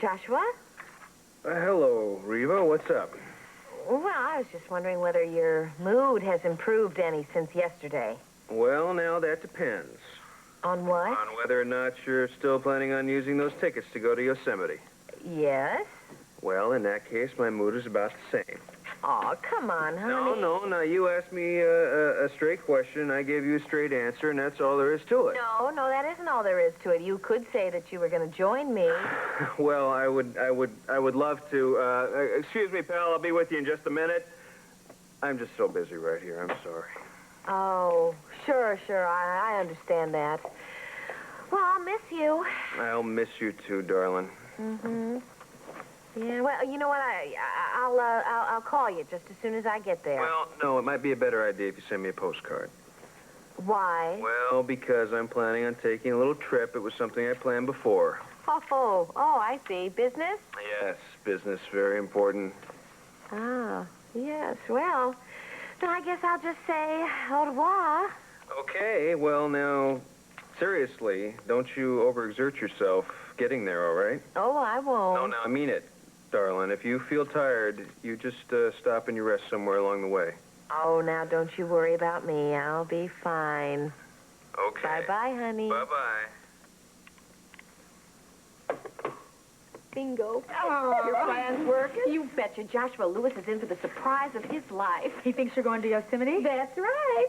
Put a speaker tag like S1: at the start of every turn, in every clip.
S1: Joshua?
S2: Hello, Reva. What's up?
S1: Well, I was just wondering whether your mood has improved any since yesterday.
S2: Well, now that depends.
S1: On what?
S2: On whether or not you're still planning on using those tickets to go to Yosemite.
S1: Yes?
S2: Well, in that case, my mood is about the same.
S1: Oh, come on, honey.
S2: No. Now, you asked me a straight question. I gave you a straight answer, and that's all there is to it.
S1: No, that isn't all there is to it. You could say that you were going to join me.
S2: Well, I would love to. Excuse me, pal. I'll be with you in just a minute. I'm just so busy right here. I'm sorry.
S1: Oh, sure. I understand that. Well, I'll miss you.
S2: I'll miss you too, darling.
S1: Mm-hmm. Yeah, well, you know what? I'll call you just as soon as I get there.
S2: Well, no, it might be a better idea if you send me a postcard.
S1: Why?
S2: Well, because I'm planning on taking a little trip. It was something I planned before.
S1: Oh, I see. Business?
S2: Yes, business, very important.
S1: Oh, yes. Well, then I guess I'll just say au revoir.
S2: Okay, well, now, seriously, don't you overexert yourself getting there, all right?
S1: Oh, I won't.
S2: No, I mean it, darling. If you feel tired, you just stop and you rest somewhere along the way.
S1: Oh, now don't you worry about me. I'll be fine.
S2: Okay.
S1: Bye-bye, honey.
S2: Bye-bye.
S1: Bingo.
S3: Oh,
S1: Your plan's working?
S3: You betcha. Joshua Lewis is in for the surprise of his life.
S4: He thinks you're going to Yosemite?
S3: That's right.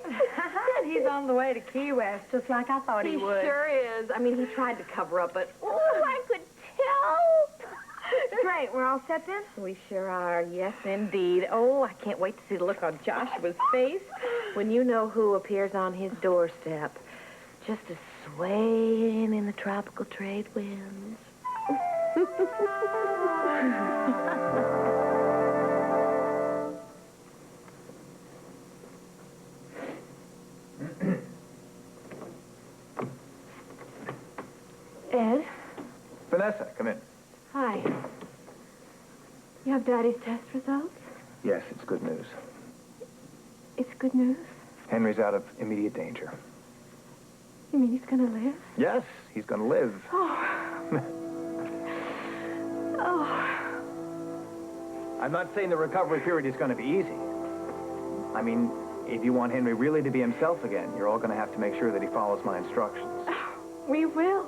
S4: And he's on the way to Key West, just like I thought he would.
S3: He sure is. I mean, he tried to cover up, but, oh, I could tell.
S4: Great. We're all set then?
S3: We sure are. Yes, indeed. Oh, I can't wait to see the look on Joshua's face
S1: When you know who appears on his doorstep, just a swaying in the tropical trade winds.
S4: Ed?
S5: Vanessa, come in.
S4: Hi. You have Daddy's test results?
S5: Yes, it's good news.
S4: It's good news?
S5: Henry's out of immediate danger.
S4: You mean he's going to live?
S5: Yes, he's going to live. I'm not saying the recovery period is going to be easy. I mean, if you want Henry really to be himself again, you're all going to have to make sure that he follows my instructions.
S4: We will.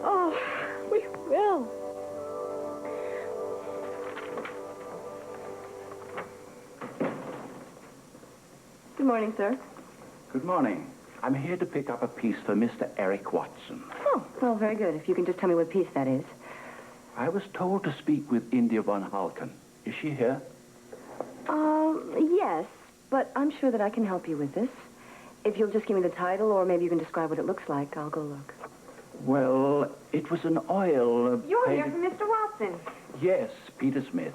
S4: Oh, we will. Good morning, sir.
S6: Good morning. I'm here to pick up a piece for Mr. Eric Watson.
S3: Oh, well, very good. If you can just tell me what piece that is.
S6: I was told to speak with India von Halken. Is she here?
S3: Yes, but I'm sure that I can help you with this. If you'll just give me the title, or maybe you can describe what it looks like, I'll go look.
S6: Well, it was an oil...
S4: You're here for Mr. Watson.
S6: Yes, Peter Smith.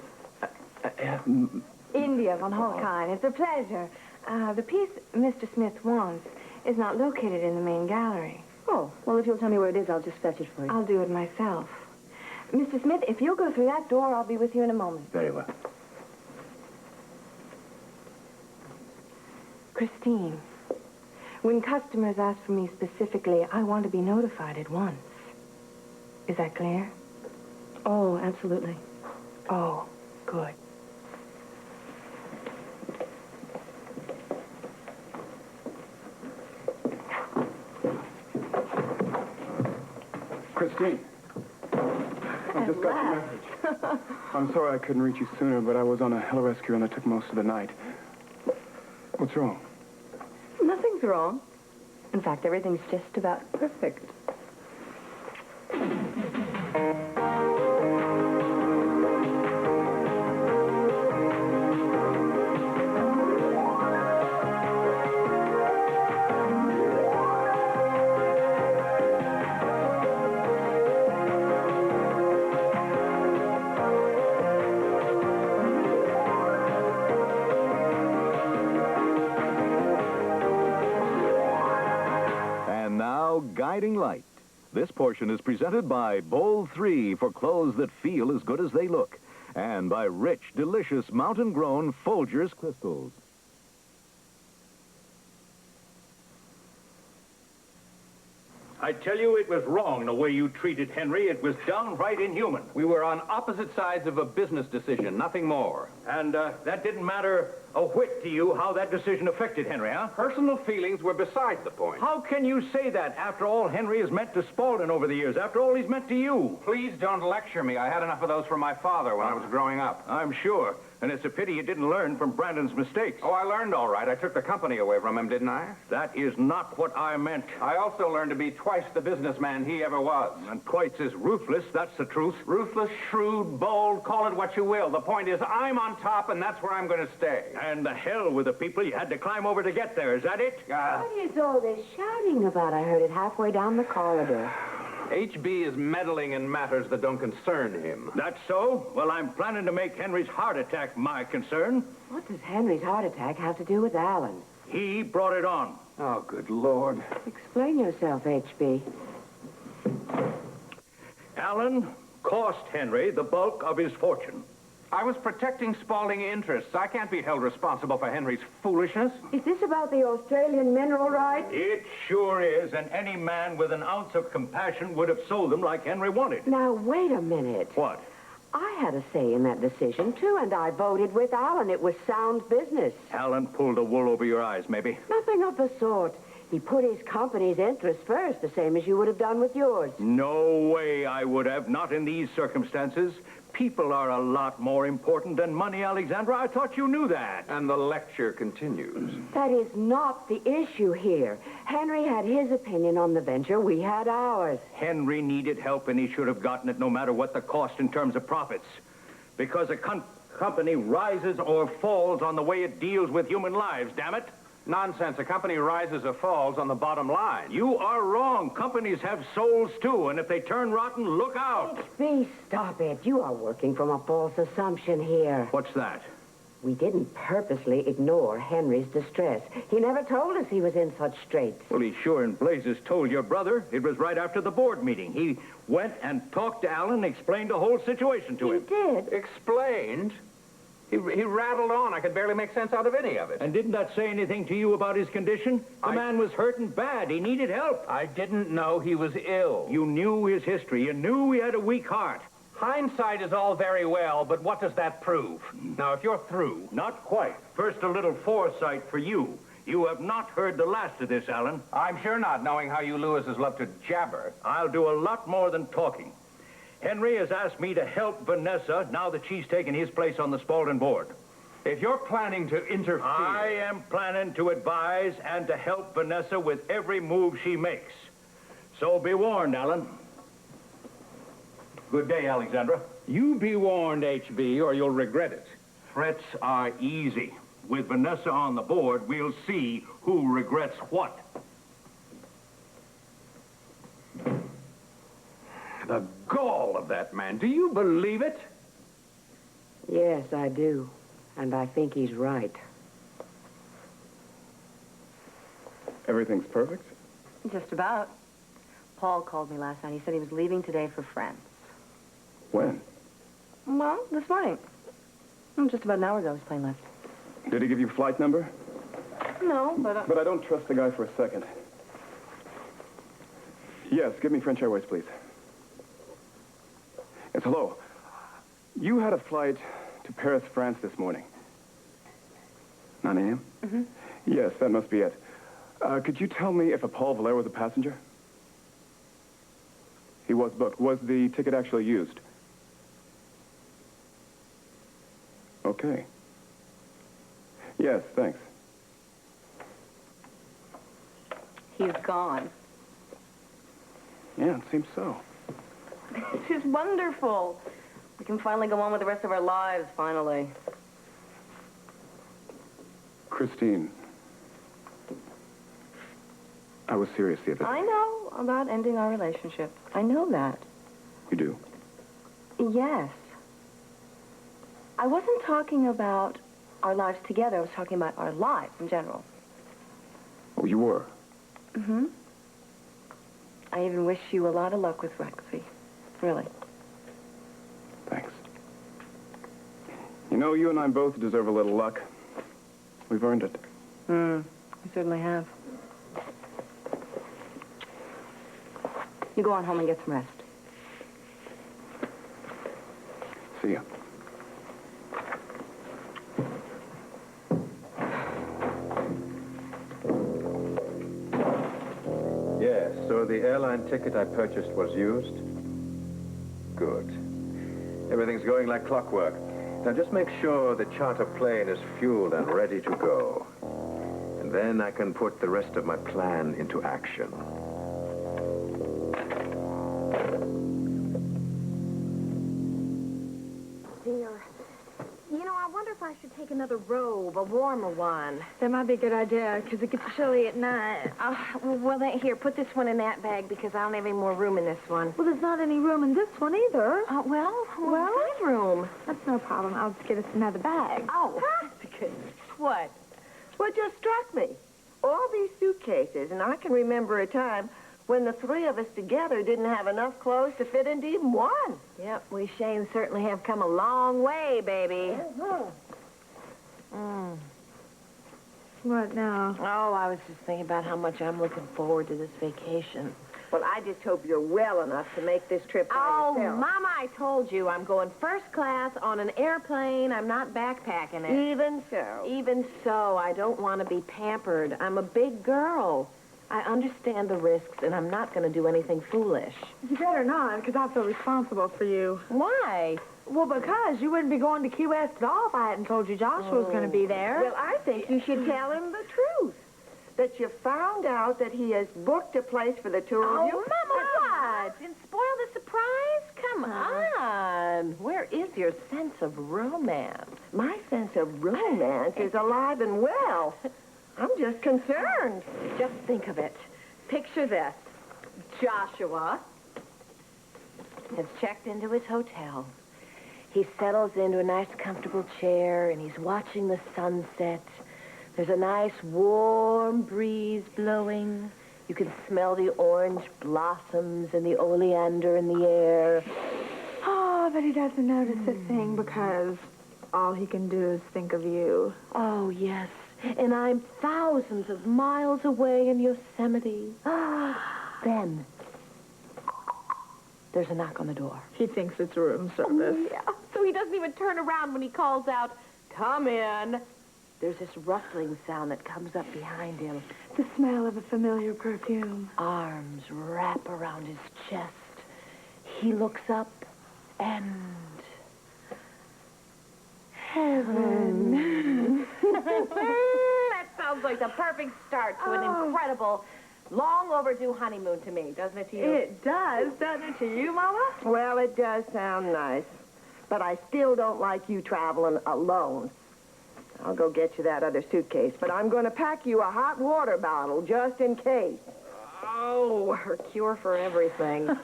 S4: India von Holkine. It's a pleasure. The piece Mr. Smith wants is not located in the main gallery.
S3: Oh, well, if you'll tell me where it is, I'll just fetch it for you.
S4: I'll do it myself. Mr. Smith, if you'll go through that door, I'll be with you in a moment.
S6: Very well.
S4: Christine, when customers ask for me specifically, I want to be notified at once. Is that clear?
S3: Oh, absolutely.
S4: Oh, good.
S7: Christine. I just got your message. I'm sorry I couldn't reach you sooner, but I was on a heli-rescue and I took most of the night. What's wrong?
S3: Nothing's wrong. In fact, everything's just about perfect.
S8: Guiding Light. This portion is presented by Bowl 3 for clothes that feel as good as they look, and by rich, delicious mountain-grown Folgers crystals.
S9: I tell you, it was wrong the way you treated Henry. It was downright inhuman.
S10: We were on opposite sides of a business decision, nothing more.
S9: And that didn't matter a whit to you how that decision affected Henry, huh?
S10: Personal feelings were beside the point.
S9: How can you say that after all Henry has meant to Spaulding over the years, after all he's meant to you?
S10: Please don't lecture me. I had enough of those from my father when I was growing up.
S9: I'm sure. And it's a pity you didn't learn from Brandon's mistakes.
S10: Oh, I learned all right. I took the company away from him, didn't I?
S9: That is not what I meant.
S10: I also learned to be twice the businessman he ever was.
S9: And twice as ruthless, that's the truth.
S10: Ruthless, shrewd, bold, call it what you will. The point is, I'm on top, and that's where I'm going to stay.
S9: And the hell with the people you had to climb over to get there, is that it?
S1: What is all this shouting about? I heard it halfway down the corridor.
S10: HB is meddling in matters that don't concern him.
S9: That's so? Well, I'm planning to make Henry's heart attack my concern.
S1: What does Henry's heart attack have to do with Alan?
S9: He brought it on.
S10: Oh, good Lord.
S1: Explain yourself, HB.
S9: Alan cost Henry the bulk of his fortune.
S10: I was protecting Spaulding interests. I can't be held responsible for Henry's foolishness.
S1: Is this about the Australian mineral rights?
S9: It sure is, and any man with an ounce of compassion would have sold them like Henry wanted.
S1: Now, wait a minute.
S9: What?
S1: I had a say in that decision, too, and I voted with Alan. It was sound business.
S9: Alan pulled the wool over your eyes, maybe.
S1: Nothing of the sort. He put his company's interests first, the same as you would have done with yours.
S9: No way I would have, not in these circumstances. People are a lot more important than money, Alexandra. I thought you knew that.
S10: And the lecture continues.
S1: That is not the issue here. Henry had his opinion on the venture. We had ours.
S9: Henry needed help, and he should have gotten it no matter what the cost in terms of profits. Because a company rises or falls on the way it deals with human lives, damn it.
S10: Nonsense. A company rises or falls on the bottom line.
S9: You are wrong. Companies have souls, too, and if they turn rotten, look out.
S1: HB, stop it. You are working from a false assumption here.
S9: What's that?
S1: We didn't purposely ignore Henry's distress. He never told us he was in such straits.
S9: Well, he sure in blazes told your brother. It was right after the board meeting. He went and talked to Alan and explained the whole situation to him.
S1: He did?
S10: Explained? He rattled on. I could barely make sense out of any of it.
S9: And didn't that say anything to you about his condition? The man was hurting bad. He needed help.
S10: I didn't know he was ill.
S9: You knew his history. You knew he had a weak heart.
S10: Hindsight is all very well, but what does that prove? Now, if you're through...
S9: Not quite. First, a little foresight for you. You have not heard the last of this, Alan.
S10: I'm sure not, knowing how you Lewises love to jabber.
S9: I'll do a lot more than talking. Henry has asked me to help Vanessa now that she's taken his place on the Spaulding board.
S10: If you're planning to interfere...
S9: I am planning to advise and to help Vanessa with every move she makes. So be warned, Alan. Good day, Alexandra.
S10: You be warned, HB, or you'll regret it.
S9: Threats are easy. With Vanessa on the board, we'll see who regrets what.
S10: The gall of that man. Do you believe it?
S1: Yes, I do. And I think he's right.
S7: Everything's perfect?
S3: Just about. Paul called me last night. He said he was leaving today for France.
S7: When?
S3: Well, this morning. Just about an hour ago, his plane left.
S7: Did he give you flight number?
S3: No, but...
S7: But I don't trust the guy for a second. Yes, give me French Airways, please. Yes, hello. You had a flight to Paris, France this morning. 9 a.m.?
S3: Mm-hmm.
S7: Yes, that must be it. Could you tell me if a Paul Valère was a passenger? He was booked. Was the ticket actually used? Okay. Yes, thanks.
S3: He's gone.
S7: Yeah, it seems so.
S3: This is wonderful. We can finally go on with the rest of our lives, finally.
S7: Christine, I was serious the other day.
S3: I know about ending our relationship. I know that.
S7: You do?
S3: Yes. I wasn't talking about our lives together. I was talking about our lives in general.
S7: Oh, you were?
S3: Mm-hmm. I even wish you a lot of luck with Rexy. Really.
S7: Thanks. You know, you and I both deserve a little luck. We've earned it.
S3: We certainly have. You go on home and get some rest.
S7: See ya.
S2: Yes, so the airline ticket I purchased was used? Good. Everything's going like clockwork. Now just make sure the charter plane is fueled and ready to go. And then I can put the rest of my plan into action.
S1: Dear, you know, I wonder if I should take another robe, a warmer one.
S4: That might be a good idea, because it gets chilly at night.
S1: Well, then, here, put this one in that bag because I don't have any more room in this one.
S4: Well, there's not any room in this one either.
S1: Well, find room.
S4: That's no problem. I'll just get us another bag.
S1: Oh, good. What?
S11: What just struck me? All these suitcases, and I can remember a time when the three of us together didn't have enough clothes to fit into even one.
S1: Yep, we Shanes certainly have come a long way, baby.
S4: What now?
S1: Oh, I was just thinking about how much I'm looking forward to this vacation.
S11: Well, I just hope you're well enough to make this trip by
S1: Oh,
S11: yourself.
S1: Mama, I told you, I'm going first class on an airplane. I'm not backpacking it.
S11: Even so.
S1: Even so, I don't want to be pampered. I'm a big girl. I understand the risks, and I'm not going to do anything foolish.
S4: You better not, because I feel responsible for you.
S1: Why?
S4: Well, because you wouldn't be going to Key West at all if I hadn't told you Joshua was going to be there.
S11: Well, I think you should tell him the truth. That you found out that he has booked a place for the two of you.
S1: Mama, what? And spoil the surprise? Come on. Where is your sense of romance?
S11: My sense of romance is alive and well. I'm just concerned.
S1: Just think of it. Picture this. Joshua has checked into his hotel. He settles into a nice, comfortable chair, and he's watching the sunset. There's a nice, warm breeze blowing. You can smell the orange blossoms and the oleander in the air.
S4: Oh, but he doesn't notice a thing because all he can do is think of you.
S1: Oh, yes. And I'm thousands of miles away in Yosemite. Then, there's a knock on the door.
S4: He thinks it's room service.
S1: Yeah. So he doesn't even turn around when he calls out, "Come in." There's this rustling sound that comes up behind him.
S4: The smell of a familiar perfume.
S1: Arms wrap around his chest. He looks up and...
S4: Heaven.
S1: That sounds like the perfect start to an incredible, long overdue honeymoon to me, doesn't it to you?
S4: It does, doesn't it to you, Mama?
S11: Well, it does sound nice. But I still don't like you traveling alone. I'll go get you that other suitcase, but I'm going to pack you a hot water bottle just in case.
S1: Oh, her cure for everything.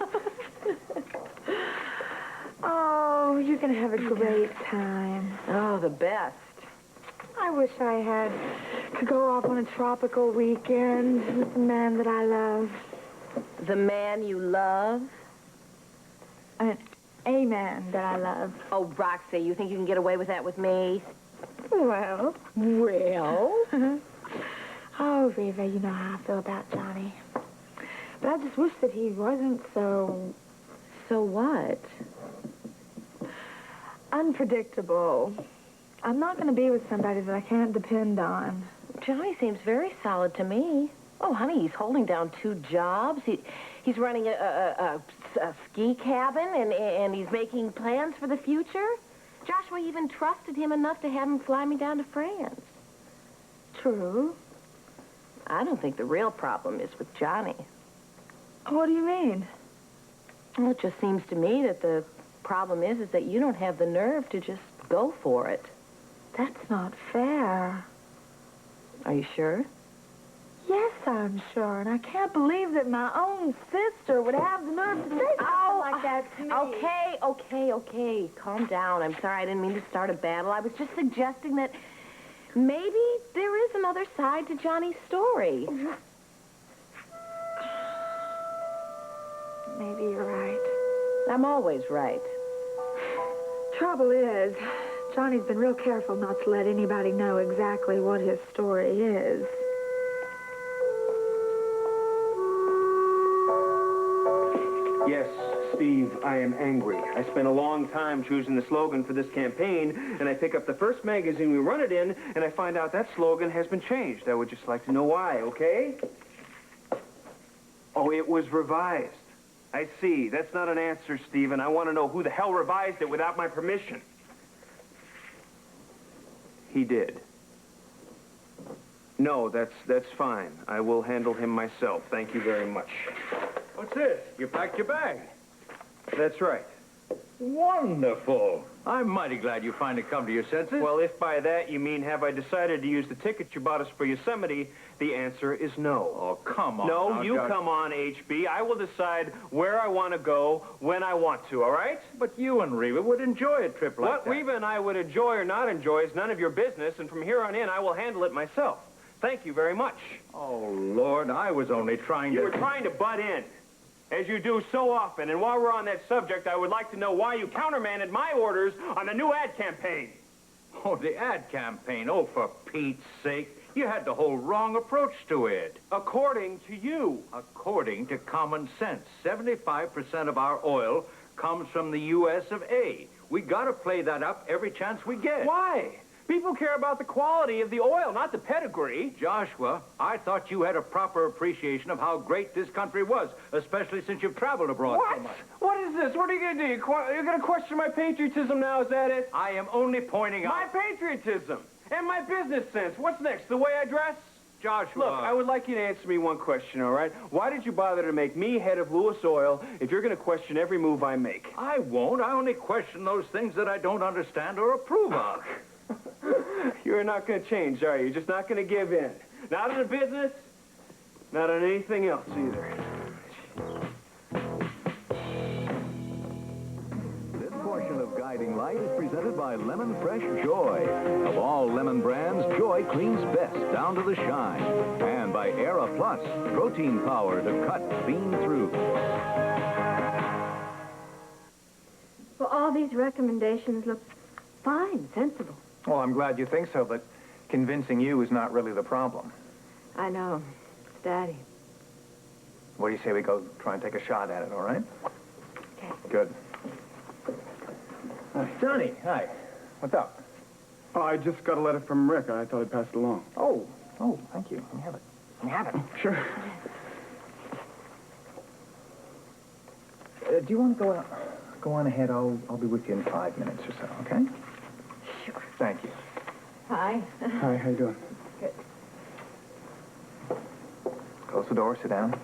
S4: Oh, you're going to have a great time.
S1: Oh, the best.
S4: I wish I could go off on a tropical weekend with the man that I love.
S1: The man you love?
S4: A man that I love.
S1: Oh, Roxy, you think you can get away with that with me?
S4: Well.
S1: Well?
S4: Oh, Reva, you know how I feel about Johnny. But I just wish that he wasn't so...
S1: So what?
S4: Unpredictable. I'm not going to be with somebody that I can't depend on.
S1: Johnny seems very solid to me. Oh, honey, he's holding down 2 jobs. He's running a ski cabin, and he's making plans for the future. Joshua even trusted him enough to have him fly me down to France.
S4: True.
S1: I don't think the real problem is with Johnny.
S4: What do you mean?
S1: Well, it just seems to me that the problem is that you don't have the nerve to just go for it.
S4: That's not fair.
S1: Are you sure?
S4: Yes, I'm sure. And I can't believe that my own sister would have the nerve to say something like that to me.
S1: Okay. Calm down. I'm sorry. I didn't mean to start a battle. I was just suggesting that maybe there is another side to Johnny's story.
S4: Maybe you're right.
S1: I'm always right.
S4: Trouble is, Johnny's been real careful not to let anybody know exactly what his story is.
S12: Steve, I am angry. I spent a long time choosing the slogan for this campaign, and I pick up the first magazine we run it in, and I find out that slogan has been changed. I would just like to know why, okay? Oh, it was revised. I see. That's not an answer, Steve, and I want to know who the hell revised it without my permission. He did. No, that's fine. I will handle him myself. Thank you very much.
S9: What's this? You packed your bag.
S12: That's right.
S9: Wonderful. I'm mighty glad you finally come to your senses.
S12: Well, if by that you mean have I decided to use the ticket you bought us for Yosemite, the answer is no.
S9: Oh, come on.
S12: No,
S9: now,
S12: you
S9: Josh.
S12: come on, HB. I will decide where I want to go, when I want to, all right?
S9: But you and Reva would enjoy a trip like
S12: What
S9: that.
S12: Reva and I would enjoy or not enjoy is none of your business, and from here on in, I will handle it myself. Thank you very much.
S9: Oh, Lord, I was only trying to...
S12: You were trying to butt in, as you do so often. And while we're on that subject, I would like to know why you countermanded my orders on the new ad campaign.
S9: Oh, the ad campaign. Oh, for Pete's sake. You had the whole wrong approach to it.
S12: According to you.
S9: According to common sense, 75% of our oil comes from the U.S. of A. We got to play that up every chance we get.
S12: Why? People care about the quality of the oil, not the pedigree.
S9: Joshua, I thought you had a proper appreciation of how great this country was, especially since you've traveled abroad so much.
S12: What is this? What are you going to do? You're going to question my patriotism now, is that it?
S9: I am only pointing out...
S12: My patriotism and my business sense. What's next? The way I dress?
S9: Joshua...
S12: Look, I would like you to answer me one question, all right? Why did you bother to make me head of Lewis Oil if you're going to question every move I make?
S9: I won't. I only question those things that I don't understand or approve of.
S12: You're not going to change, are you? You're just not going to give in. Not in the business, not on anything else either.
S8: This portion of Guiding Light is presented by Lemon Fresh Joy. Of all lemon brands, Joy cleans best down to the shine. And by Era Plus, protein power to cut clean through.
S4: Well, all these recommendations look fine, sensible.
S5: Well, I'm glad you think so, but convincing you is not really the problem.
S4: I know. It's Daddy.
S5: What do you say we go try and take a shot at it, all right?
S4: Okay.
S5: Good. Johnny, hi. What's up?
S7: Oh, I just got a letter from Rick. I thought I'd pass it along.
S5: Oh, thank you. Let me have it. Let me have it.
S7: Sure.
S5: Do you want to go on ahead? I'll be with you in 5 minutes or so, okay?
S4: Sure.
S5: Thank you.
S4: Hi.
S7: Hi, how you doing?
S4: Good.
S5: Close the door, sit down.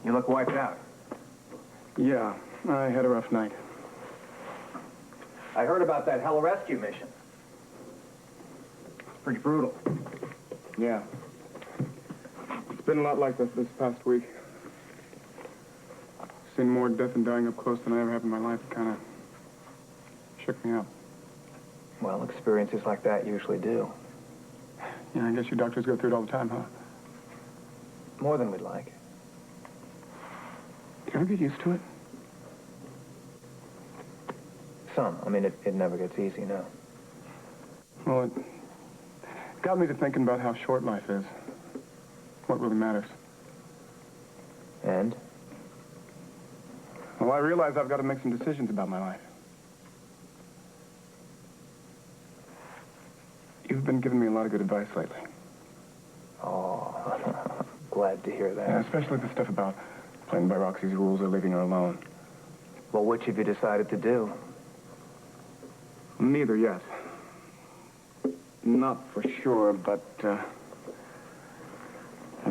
S5: You look wiped out.
S7: Yeah, I had a rough night.
S5: I heard about that hell rescue mission. It's pretty brutal.
S7: Yeah. It's been a lot like this past week. Seen more death and dying up close than I ever have in my life. It kind of shook me up.
S5: Well, experiences like that usually do.
S7: Yeah, I guess you doctors go through it all the time, huh?
S5: More than we'd like.
S7: Do you ever get used to it?
S5: Some. I mean, it never gets easy, no.
S7: Well, it got me to thinking about how short life is. What really matters.
S5: And?
S7: Well, I realize I've got to make some decisions about my life. You've been giving me a lot of good advice lately.
S5: Oh, glad to hear that.
S7: Yeah, especially the stuff about playing by Roxy's rules or leaving her alone.
S5: Well, which have you decided to do?
S7: Neither yet. Not for sure, but I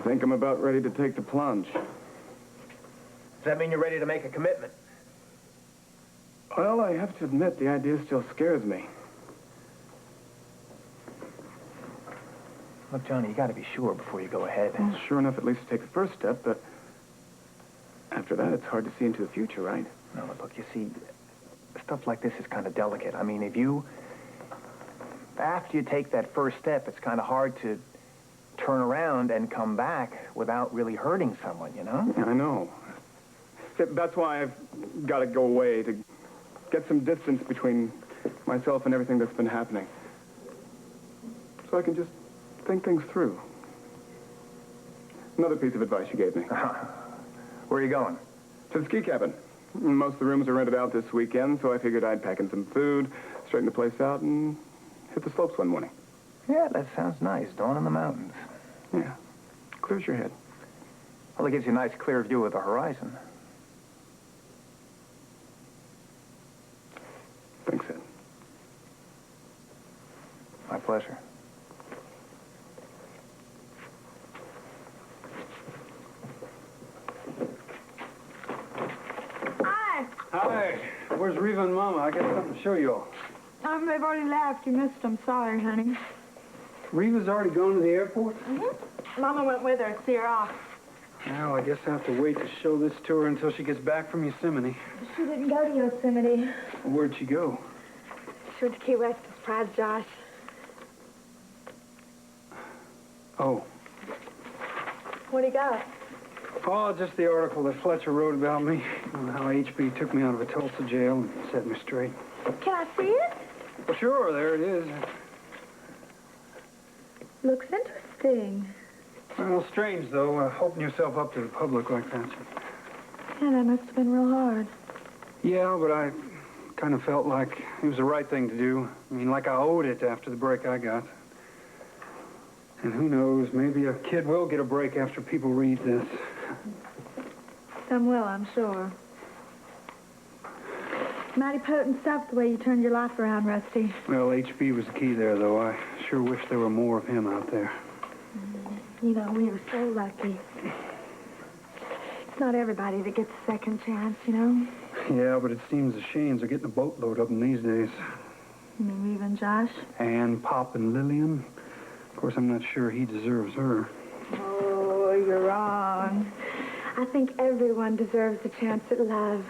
S7: think I'm about ready to take the plunge.
S5: Does that mean you're ready to make a commitment?
S7: Well, I have to admit, the idea still scares me.
S5: Look, Johnny, you got to be sure before you go ahead.
S7: Well, sure enough, at least to take the first step, but after that, it's hard to see into the future, right?
S5: No, look, you see, stuff like this is kind of delicate. I mean, after you take that first step, it's kind of hard to turn around and come back without really hurting someone, you know?
S7: Yeah, I know. That's why I've got to go away, to get some distance between myself and everything that's been happening. So I can just think things through. Another piece of advice you gave me.
S5: Where are you going?
S7: To the ski cabin. Most of the rooms are rented out this weekend, so I figured I'd pack in some food, straighten the place out, and hit the slopes one morning.
S5: Yeah, that sounds nice. Dawn in the mountains.
S7: Yeah. Clears your head.
S5: Well, it gives you a nice clear view of the horizon.
S7: Thanks, Ed.
S5: My pleasure.
S13: Hi. Where's Reva and Mama? I got something to show you all.
S4: They've already left. You missed them. Sorry, honey.
S13: Reva's already gone to the airport?
S4: Mm-hmm. Mama went with her to see her off.
S13: Well, I guess I have to wait to show this to her until she gets back from Yosemite.
S4: She didn't go to Yosemite.
S13: Where'd she go?
S4: She went to Key West to surprise Josh.
S13: Oh.
S4: What do you got?
S13: Oh, just the article that Fletcher wrote about me. On how HB took me out of a Tulsa jail and set me straight.
S4: Can I see it?
S13: Well, sure, there it is.
S4: Looks interesting.
S13: Well, strange, though, opening yourself up to the public like that.
S4: Yeah, that must have been real hard.
S13: Yeah, but I kind of felt like it was the right thing to do. I mean, like I owed it after the break I got. And who knows, maybe a kid will get a break after people read this.
S4: Some will, I'm sure. Mighty potent stuff, the way you turned your life around, Rusty.
S13: Well, HB was the key there, though. I sure wish there were more of him out there.
S4: You know, we were so lucky. It's not everybody that gets a second chance, you know?
S13: Yeah, but it seems the Shanes are getting a boatload of them these days.
S4: You mean Reva and Josh?
S13: And Pop and Lillian. Of course, I'm not sure he deserves her.
S4: Oh, you're wrong. I think everyone deserves a chance at love.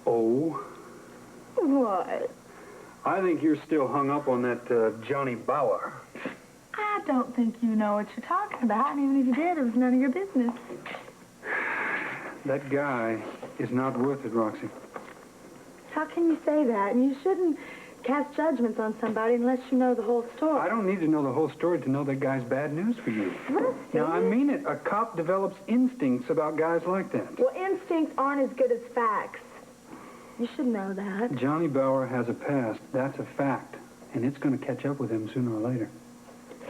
S13: Oh?
S4: What?
S13: I think you're still hung up on that Johnny Bauer.
S4: I don't think you know what you're talking about, and even if you did, it was none of your business.
S13: That guy is not worth it, Roxy.
S4: How can you say that? And you shouldn't cast judgments on somebody unless you know the whole story.
S13: I don't need to know the whole story to know that guy's bad news for you.
S4: Rusty.
S13: Now, I mean it. A cop develops instincts about guys like that.
S4: Well, instincts aren't as good as facts. You should know that.
S13: Johnny Bauer has a past. That's a fact. And it's going to catch up with him sooner or later.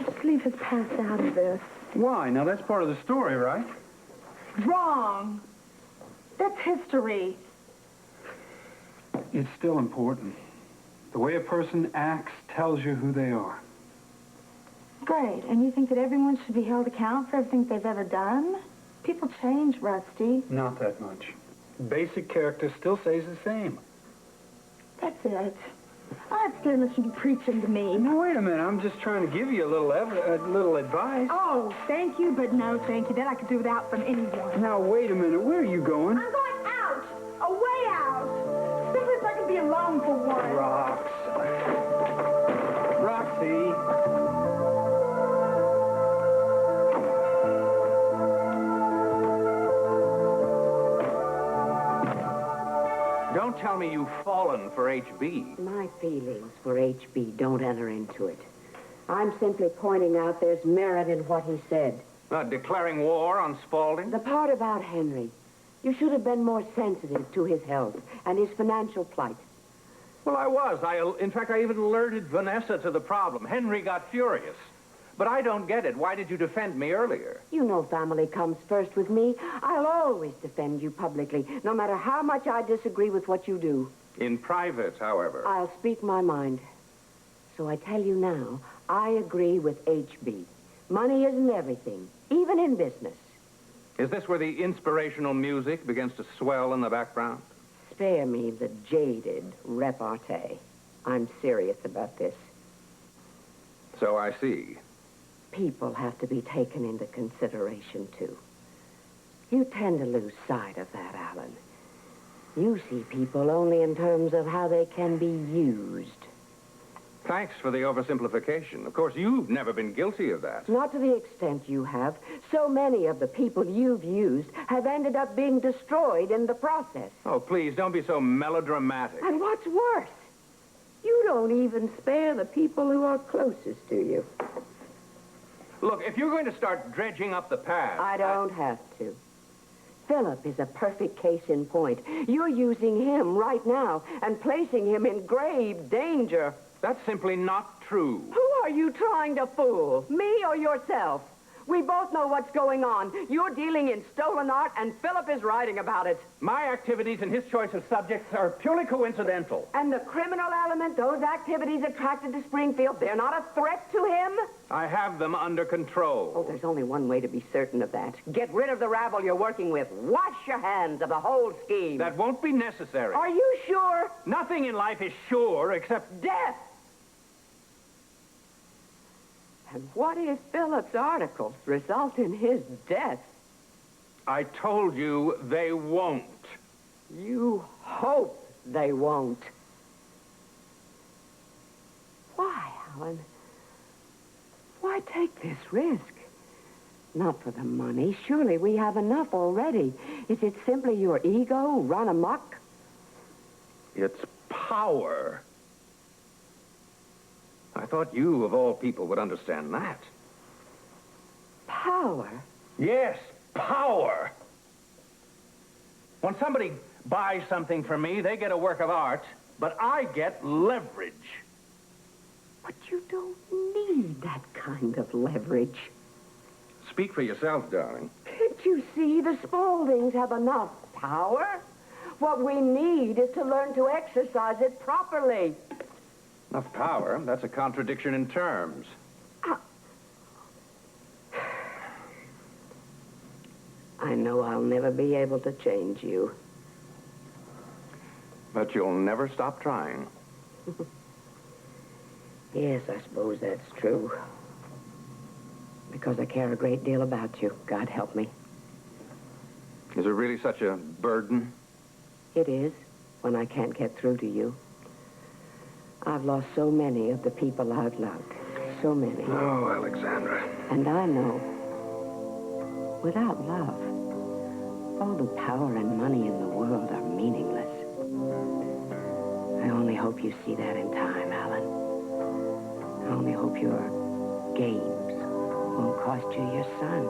S4: Just leave his past out of this.
S13: Why? Now, that's part of the story, right?
S4: Wrong. That's history.
S13: It's still important. The way a person acts tells you who they are.
S4: Great. And you think that everyone should be held accountable for everything they've ever done? People change, Rusty.
S13: Not that much. Basic character still stays the same.
S4: That's it. I'm not scared unless you be preaching to me.
S13: Now, wait a minute. I'm just trying to give you a little advice.
S4: Oh, thank you, but no thank you. That I could do without from anyone.
S13: Now, wait a minute. Where are you going?
S4: I'm going out. Away out. Simply so I can be alone for once.
S13: Roxy.
S9: Don't tell me you've fallen for HB.
S14: My feelings for HB don't enter into it. I'm simply pointing out there's merit in what he said.
S9: Not declaring war on Spaulding?
S14: The part about Henry. You should have been more sensitive to his health and his financial plight.
S9: Well, I was. In fact, I even alerted Vanessa to the problem. Henry got furious. But I don't get it. Why did you defend me earlier?
S14: You know family comes first with me. I'll always defend you publicly, no matter how much I disagree with what you do.
S9: In private, however.
S14: I'll speak my mind. So I tell you now, I agree with HB. Money isn't everything, even in business.
S9: Is this where the inspirational music begins to swell in the background?
S14: Spare me the jaded repartee. I'm serious about this.
S9: So I see.
S14: People have to be taken into consideration, too. You tend to lose sight of that, Alan. You see people only in terms of how they can be used.
S9: Thanks for the oversimplification. Of course, you've never been guilty of that.
S14: Not to the extent you have. So many of the people you've used have ended up being destroyed in the process.
S9: Oh, please, don't be so melodramatic.
S14: And what's worse, you don't even spare the people who are closest to you.
S9: Look, if you're going to start dredging up the past...
S14: I don't have to. Philip is a perfect case in point. You're using him right now and placing him in grave danger.
S9: That's simply not true.
S14: Who are you trying to fool? Me or yourself? We both know what's going on. You're dealing in stolen art, and Philip is writing about it.
S9: My activities and his choice of subjects are purely coincidental.
S14: And the criminal element those activities attracted to Springfield, they're not a threat to him?
S9: I have them under control.
S14: Oh, there's only one way to be certain of that. Get rid of the rabble you're working with. Wash your hands of the whole scheme.
S9: That won't be necessary.
S14: Are you sure?
S9: Nothing in life is sure except
S14: death. And what if Philip's articles result in his death?
S9: I told you they won't.
S14: You hope they won't. Why, Alan? Why take this risk? Not for the money. Surely we have enough already. Is it simply your ego run amok?
S9: It's power. I thought you, of all people, would understand that.
S14: Power?
S9: Yes, power. When somebody buys something from me, they get a work of art, but I get leverage.
S14: But you don't need that kind of leverage.
S9: Speak for yourself, darling.
S14: Can't you see the Spauldings have enough power? What we need is to learn to exercise it properly.
S9: Enough power? That's a contradiction in terms.
S14: I know I'll never be able to change you.
S9: But you'll never stop trying.
S14: Yes, I suppose that's true. Because I care a great deal about you. God help me.
S9: Is it really such a burden?
S14: It is, when I can't get through to you. I've lost so many of the people I've loved. So many.
S9: Oh, Alexandra.
S14: And I know, without love, all the power and money in the world are meaningless. I only hope you see that in time, Alan. I only hope your games won't cost you your son.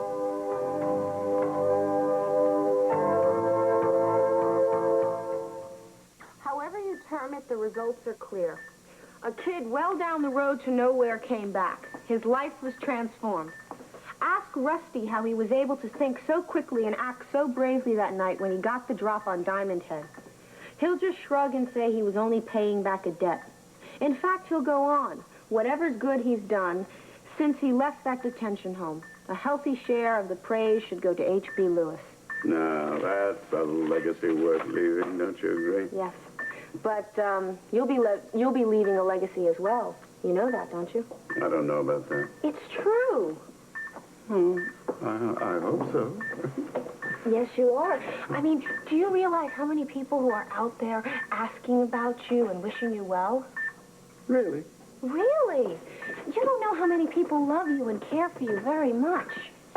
S4: However you term it, the results are clear. A kid well down the road to nowhere came back. His life was transformed. Ask Rusty how he was able to think so quickly and act so bravely that night when he got the drop on Diamond Head. He'll just shrug and say he was only paying back a debt. In fact, he'll go on. Whatever's good he's done since he left that detention home. A healthy share of the praise should go to H.B. Lewis.
S10: Now, that's a legacy worth leaving, don't you agree?
S4: Yes. But you'll be leaving a legacy as well. You know that, don't you?
S10: I don't know about that.
S4: It's true.
S10: I hope so.
S4: Yes, you are. I mean, do you realize how many people who are out there asking about you and wishing you well?
S10: Really?
S4: Really? You don't know how many people love you and care for you very much.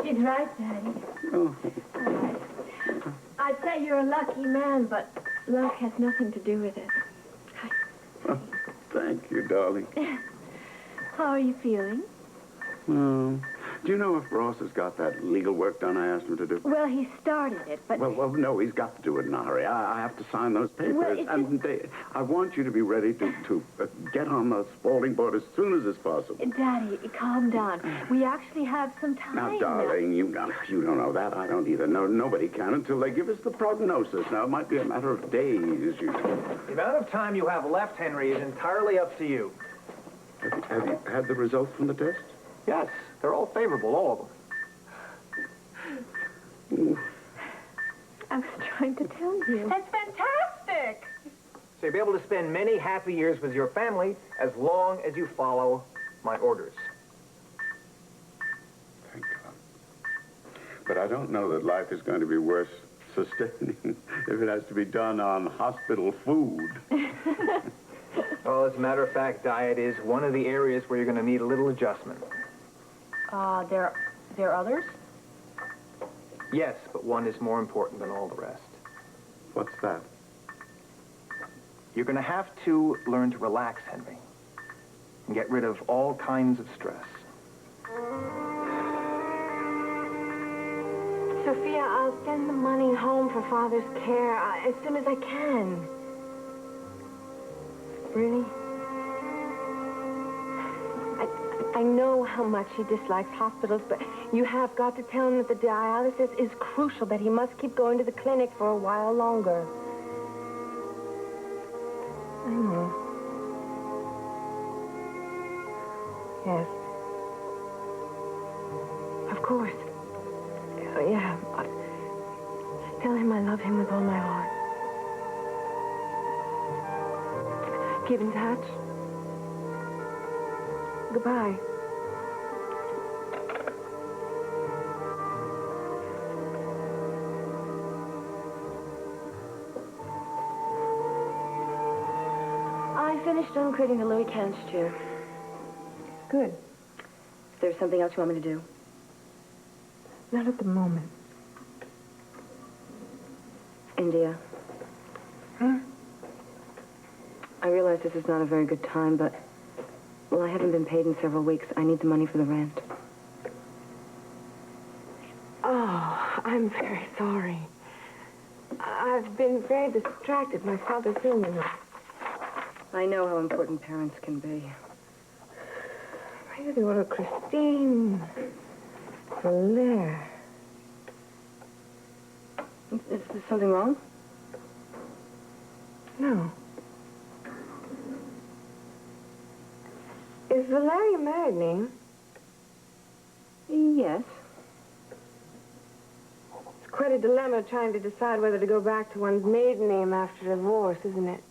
S15: She's right, Daddy.
S10: Oh.
S15: I'd say you're a lucky man, but luck has nothing to do with it.
S10: Oh, thank you, darling.
S15: How are you feeling?
S10: Do you know if Ross has got that legal work done I asked him to do?
S15: Well, he started it, but...
S10: Well, no, he's got to do it in a hurry. I have to sign those papers.
S15: Well, it's
S10: and I want you to be ready to get on the Spaulding board as soon as is possible.
S15: Daddy, calm down. We actually have some time
S10: Now, darling, you don't know that. I don't either. No, nobody can until they give us the prognosis. Now, it might be a matter of days.
S5: The amount of time you have left, Henry, is entirely up to you.
S10: Have you had the results from the test?
S5: Yes, they're all favorable, all of them.
S15: I was trying to tell you.
S4: That's fantastic!
S5: So you'll be able to spend many happy years with your family as long as you follow my orders.
S10: Thank God. But I don't know that life is going to be worth sustaining if it has to be done on hospital food.
S5: Well, as a matter of fact, diet is one of the areas where you're going to need a little adjustment.
S4: There are others?
S5: Yes, but one is more important than all the rest.
S10: What's that?
S5: You're going to have to learn to relax, Henry, and get rid of all kinds of stress.
S4: So
S15: Sophia, I'll send the money home for Father's care as soon as I can.
S3: Really? I know how much he dislikes hospitals, but you have got to tell him that the dialysis is crucial, that he must keep going to the clinic for a while longer. I know. Yes. Of course. Yeah. Tell him I love him with all my heart. Keep in touch. Goodbye. I finished uncrating the Louis Can's chair.
S15: Good. Is there something else you want me to do?
S3: Not at the moment.
S15: India.
S3: Huh?
S15: I realize this is not a very good time, but... Well, I haven't been paid in several weeks. I need the money for the rent.
S3: Oh, I'm very sorry. I've been very distracted. My father's ill, you know.
S15: I know how important parents can be.
S3: Why did you order Christine? Blair.
S15: Is there something wrong?
S3: No. Is Valeria your married name?
S15: Yes.
S3: It's quite a dilemma trying to decide whether to go back to one's maiden name after divorce, isn't it?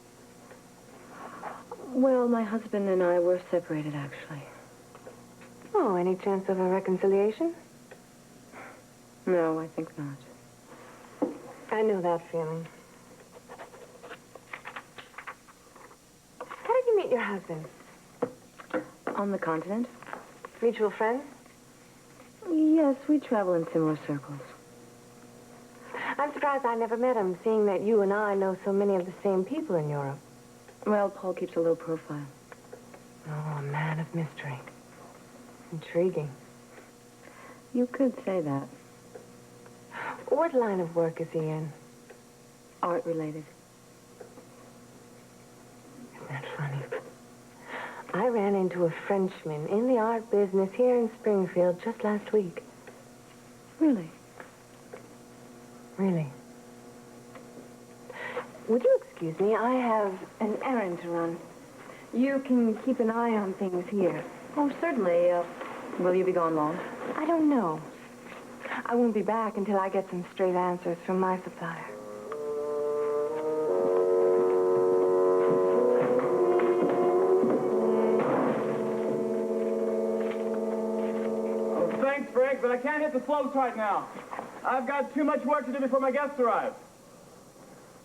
S15: Well, my husband and I were separated, actually.
S3: Oh, any chance of a reconciliation?
S15: No, I think not.
S3: I know that feeling. How did you meet your husband?
S15: On the continent?
S3: Mutual friends?
S15: Yes, we travel in similar circles.
S3: I'm surprised I never met him, seeing that you and I know so many of the same people in Europe.
S15: Well, Paul keeps a low profile.
S3: Oh, a man of mystery. Intriguing.
S15: You could say that.
S3: What line of work is he in?
S15: Art-related.
S3: Isn't that funny? I ran into a Frenchman in the art business here in Springfield just last week.
S15: Really?
S3: Really. Would you excuse me? I have an errand to run. You can keep an eye on things here.
S15: Oh, certainly. Will you be gone long?
S3: I don't know. I won't be back until I get some straight answers from my supplier.
S7: Oh, thanks, Frank, but I can't hit the slopes right now. I've got too much work to do before my guests arrive.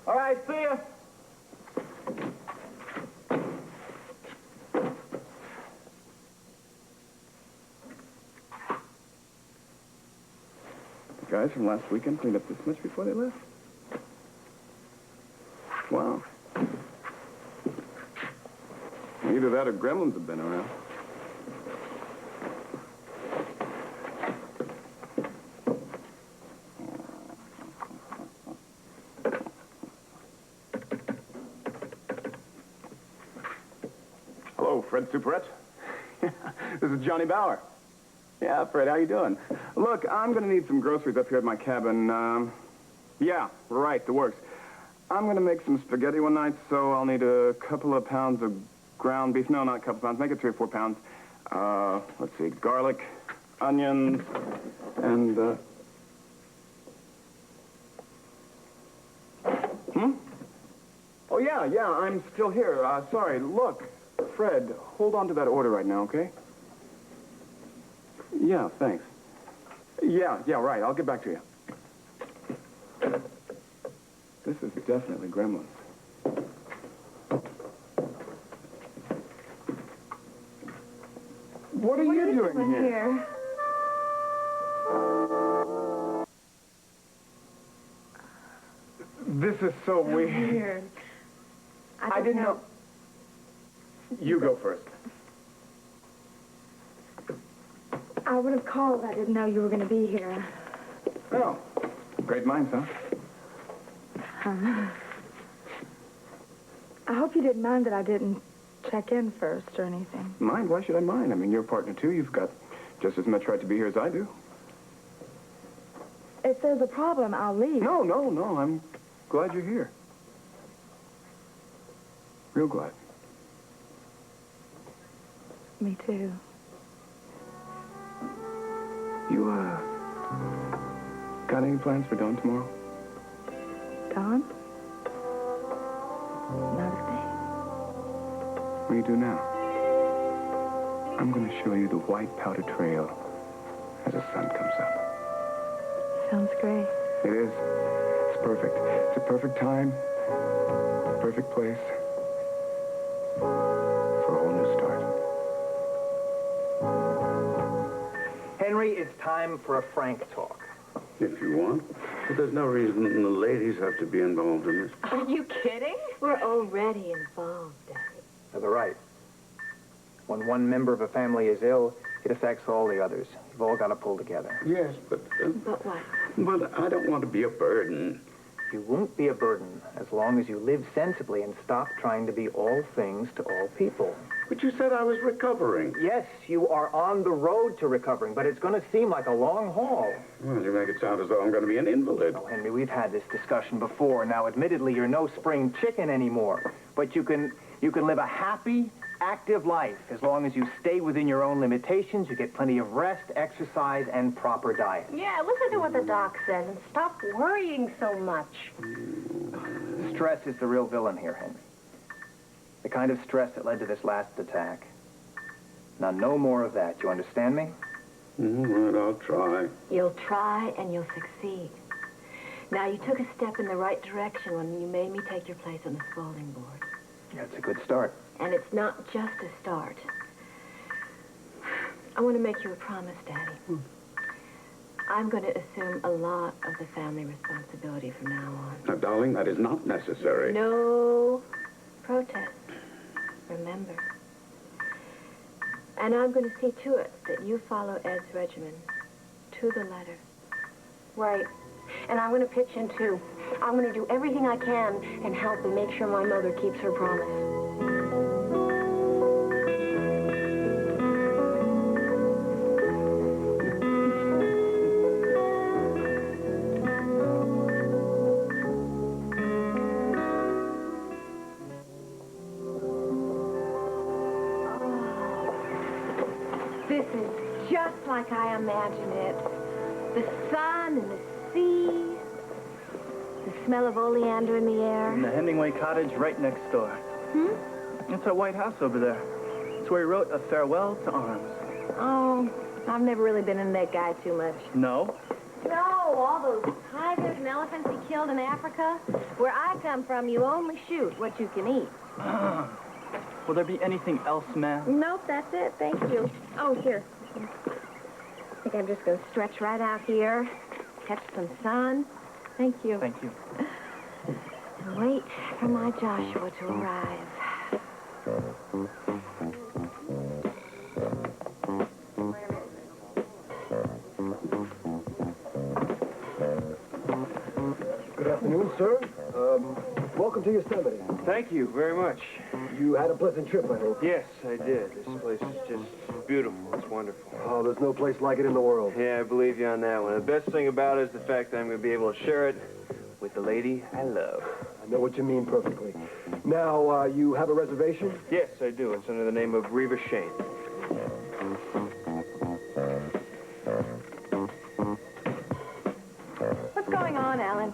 S7: All right, see ya. The guys from last weekend cleaned up this much before they left? Wow. Either that or gremlins have been around. Hello, Fred Superette. This is Johnny Bauer. Yeah, Fred, how you doing? Look, I'm going to need some groceries up here at my cabin. Yeah, right, the works. I'm going to make some spaghetti one night, so I'll need a couple of pounds of ground beef. No, not a couple pounds. Make it 3 or 4 pounds. Let's see, garlic, onions, and, Oh, yeah, I'm still here. Sorry, look, Fred, hold on to that order right now, okay? Yeah, thanks. Yeah, right. I'll get back to you. This is definitely gremlins. What are you doing here? This is so weird. I didn't know. You go first.
S15: I would have called. I didn't know you were going to be here.
S7: Oh, great minds, huh?
S3: I hope you didn't mind that I didn't check in first or anything.
S7: Mind? Why should I mind? I mean, you're a partner, too. You've got just as much right to be here as I do.
S3: If there's a problem, I'll leave.
S7: No. I'm glad you're here. Real glad.
S3: Me too.
S7: You, got any plans for Dawn tomorrow?
S3: Dawn? Not a thing.
S7: What do you do now? I'm going to show you the white powder trail as the sun comes up.
S3: Sounds great.
S7: It is. It's perfect. It's a perfect time, perfect place for a whole new start.
S5: Henry, it's time for a frank talk.
S10: If you want. But there's no reason the ladies have to be involved in this.
S1: Are you kidding?
S14: We're already involved, Daddy.
S5: They're right. When one member of a family is ill, it affects all the others. You've all got to pull together.
S10: Yes, but...
S14: But what?
S10: But I don't want to be a burden.
S5: You won't be a burden as long as you live sensibly and stop trying to be all things to all people.
S10: But you said I was recovering.
S5: Yes, you are on the road to recovering, but it's going to seem like a long haul.
S10: Well, you make it sound as though I'm going to be an invalid.
S5: Oh, Henry, we've had this discussion before. Now, admittedly, you're no spring chicken anymore, but you can live a happy, active life as long as you stay within your own limitations. You get plenty of rest, exercise, and proper diet.
S4: Yeah, listen to what the doc says and stop worrying so much.
S5: Stress is the real villain here, Henry. The kind of stress that led to this last attack. Now, no more of that. You understand me?
S10: Right, I'll try.
S1: You'll try and you'll succeed. Now, you took a step in the right direction when you made me take your place on the folding board.
S5: Yeah, it's a good start.
S1: And it's not just a start. I want to make you a promise, Daddy. I'm going to assume a lot of the family responsibility from now on.
S10: Now, darling, that is not necessary.
S1: No protest. Remember. And I'm going to see to it that you follow Ed's regimen to the letter.
S4: Right. And I'm going to pitch in, too. I'm going to do everything I can and help and make sure my mother keeps her promise.
S1: This is just like I imagined it. The sun and the sea. The smell of oleander in the air.
S12: And the Hemingway cottage right next door. It's that white house over there. It's where he wrote A Farewell to Arms.
S1: Oh, I've never really been into that guy too much.
S12: No?
S1: No, all those tigers and elephants he killed in Africa. Where I come from, you only shoot what you can eat.
S12: Will there be anything else, ma'am?
S1: Nope, that's it. Thank you. Oh, here. I think I'm just going to stretch right out here, catch some sun. Thank you.
S12: Thank you.
S1: And wait for my Joshua to arrive.
S16: Good afternoon, sir. Welcome to Yosemite.
S12: Thank you very much.
S16: You had a pleasant trip, I hope.
S12: Yes, I did. This place is just beautiful. It's wonderful.
S16: Oh, there's no place like it in the world.
S12: Yeah, I believe you on that one. The best thing about it is the fact that I'm going to be able to share it with the lady I love.
S16: I know what you mean perfectly. Now, you have a reservation?
S12: Yes, I do. It's under the name of Reva Shane.
S1: What's going on, Alan?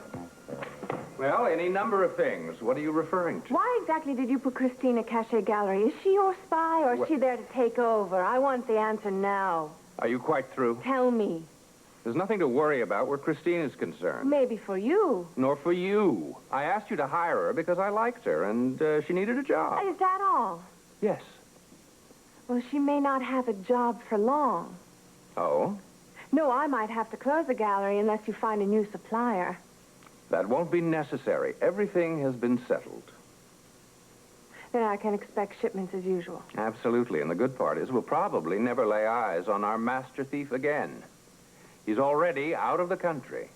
S2: Well, any number of things. What are you referring to?
S3: Why exactly did you put Christine at Cachet Gallery? Is she your spy or is she there to take over? I want the answer now.
S2: Are you quite through?
S3: Tell me.
S2: There's nothing to worry about where Christine is concerned.
S3: Maybe for you.
S2: Nor for you. I asked you to hire her because I liked her, and she needed a job.
S3: Is that all?
S2: Yes.
S3: Well, she may not have a job for long.
S2: Oh?
S3: No, I might have to close the gallery unless you find a new supplier.
S2: That won't be necessary. Everything has been settled.
S3: Then I can expect shipments as usual.
S2: Absolutely. And the good part is we'll probably never lay eyes on our master thief again.
S9: He's already out of the country.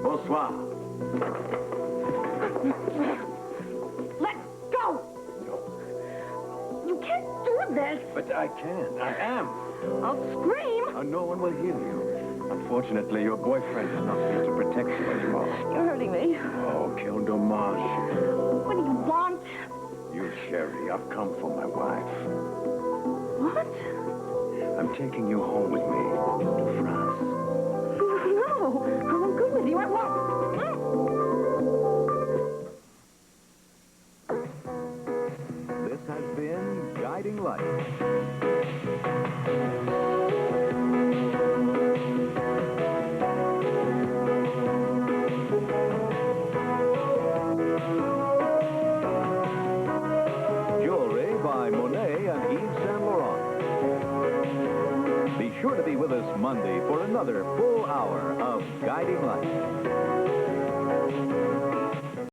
S6: Bonsoir.
S4: Let go! You can't do this.
S2: But I can. I am.
S4: I'll scream.
S2: No one will hear you. Unfortunately, your boyfriend is not here to protect you anymore.
S4: You're hurting me.
S2: Oh, quel dommage.
S4: What do you want?
S2: You, Sherry, I've come for my wife.
S4: What?
S2: I'm taking you home with me to France.
S4: No, I'm good with you. I won't.
S8: This has been Guiding Light. Jewelry by Monet and Yves Saint Laurent. Be sure to be with us Monday for another full hour of Guiding Light.